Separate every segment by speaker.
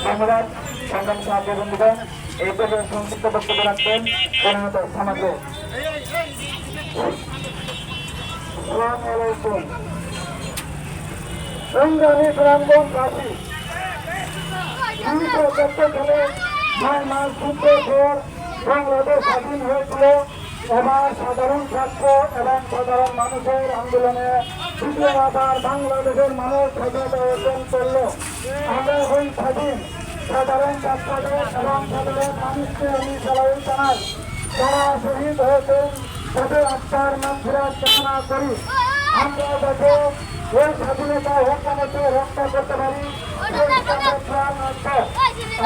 Speaker 1: ধন্যবাদ সংগ্রাম সাহায্য বন্ধুগণ। এই পর্যায়ে সংক্ষিপ্ত বক্তব্য রাখবেন পরিণত সমাজে। সংগ্রামী গ্রামগঞ্জবাসী, 9 মাস যুদ্ধের পর বাংলাদেশ স্বাধীন হয়েছিল। এবার সাধারণ ছাত্র এবং সাধারণ মানুষের আন্দোলনে দ্বিতীয়বার বাংলাদেশের মানুষ স্বাধীনতা অর্জন করল। আমরা হই স্বাধীন সাধারণ ছাত্রদের এবং সাধারণ মানুষকে আমি সবাই জানাই, যারা শহীদ হয়েছেন তাদের আত্মার মাগফিরাত কামনা করি। আমরা যাতে ওই স্বাধীনতা হুকুমতে রক্ষা করতে পারি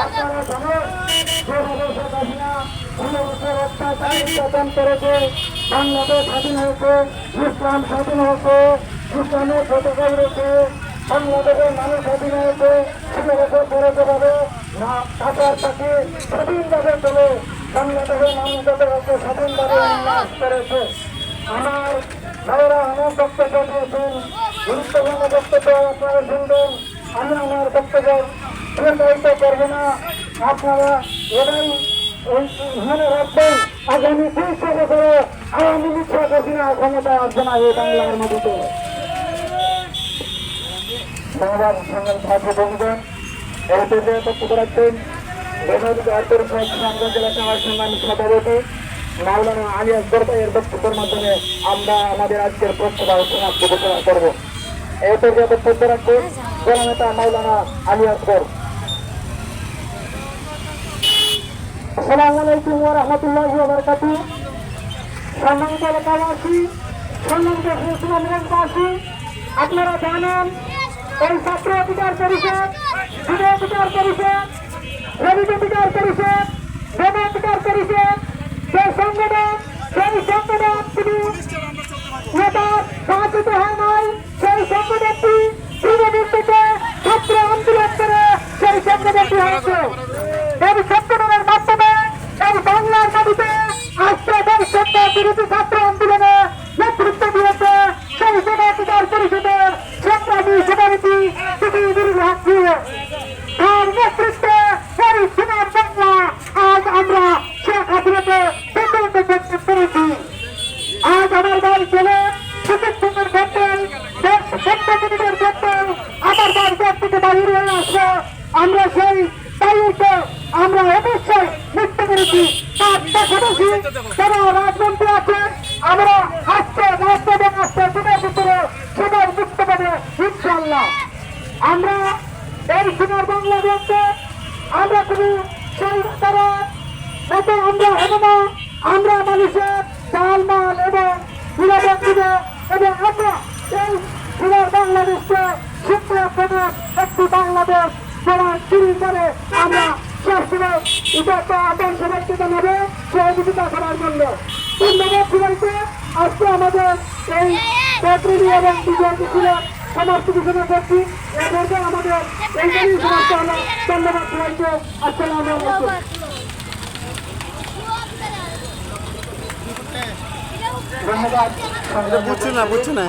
Speaker 1: আপনারা জানেন যেভাবে শেখ হাসিনা 16 বছর অত্যাচার নির্যাতন করেছে। বাংলাদেশ স্বাধীন হয়েছে, ইসলাম স্বাধীন হয়েছে, ইসলামের পতাকা উড়েছে, বাংলাদেশের মানুষ স্বাধীন হয়েছে। 16 বছর পরে যেভাবে ঢাকার তাকে স্বাধীনভাবে চলে বাংলাদেশের মানুষ যাদের হচ্ছে স্বাধীনভাবে উল্লাস করেছে। আমার ভাইয়েরা অনেক বক্তব্য দিয়েছেন, গুরুত্বপূর্ণ বক্তব্য আপনারা শুনবেন। আমি আমার বক্তব্য প্রচারিত করবো না, আপনারা এটাই মনে রাখবেন। আগামী 300 বছরে আওয়ামী লীগ শেখ হাসিনা ক্ষমতায় আসবে না এই বাংলার মাটিতে। ধন্যবাদ সংগ্রাম ছাত্র বন্ধুগণ। এই পর্যায়ে বক্তব্য রাখবেন জেলা সমাজ সংগ্রামী সভাপতি মাওলানা আলী আকবর ভাইয়ের বক্তব্যের মাধ্যমে আমরা আমাদের আজকের বক্তব্য সমাপ্ত ঘোষণা করব। এই পর্যায়ে বক্তব্য রাখবেন জননেতা মাওলানা আলী আকবর। আসসালামু আলাইকুম ওয়া রাহমাতুল্লাহি ওয়া বারাকাতুহু। সম্মানিত এলাকাবাসী, সম্মানিত সুনামগঞ্জবাসী, আপনারা জানেন এই ছাত্র অধিকার পরিষদ, যুব অধিকার পরিষদ, শ্রমিক অধিকার পরিষদ, গণ অধিকার পরিষদ, যে সংগঠন শুধু নেতার সাহায্যিত হয় নাই, সেই সংগঠনটি দীর্ঘদিন থেকে ছাত্র আন্দোলন করে সেই সংগঠনটি হয়েছে। এই সংগঠনের মাধ্যমে এই বাংলার মাটিতে আজকে সেই সরকার বিরোধী ছাত্র আন্দোলনে নেতৃত্ব দিয়েছে সেই গণ অধিকার পরিষদের সংগ্রামী সভাপতি তার নেতৃত্বে এই সোনার বাংলা আজ আমরা শেখ হাসিনাকে করতে পেরেছি। আজ আমার বাড়ি ছেলে চিকিৎসকের ক্ষেত্রে মিনিটের ক্ষেত্রে আমার বাড়ি থেকে বাহির হয়ে আসলো। আমরা সেই তাইকে আমরা অবশ্যই মুক্ত করেছি। তার পাশাপাশি যারা রাজমন্ত্রী আছেন আমরা আসছে রাজপথে আসছে সেটার ভিতরে সবাই মুক্ত পাবে ইনশাল্লাহ। আমরা এই সোনার বাংলাদেশে আমরা শুধু সেই তারা মতো আমরা হব না, আমরা মানুষের চাল মাল এবং নিরাপদ দিব এবং আমরা এই সোনার বাংলাদেশকে শিক্ষা প্রদেশ একটি বাংলাদেশ সবার শুরু করে আমরা সবসময় এটা আমার সবাইকে জানাবে সহযোগিতা করার জন্য। ধন্যবাদ সবাইকে। আজকে আমাদের এই প্রতিনিধি এবং বিজয়ী ছিল সমস্ত ঘোষণা করছি। এরপরে আমাদের এইখানেই সমাপ্ত হলো। ধন্যবাদ সবাইকে। আসসালামু আলাইকুম। ধন্যবাদ।
Speaker 2: বুঝছি না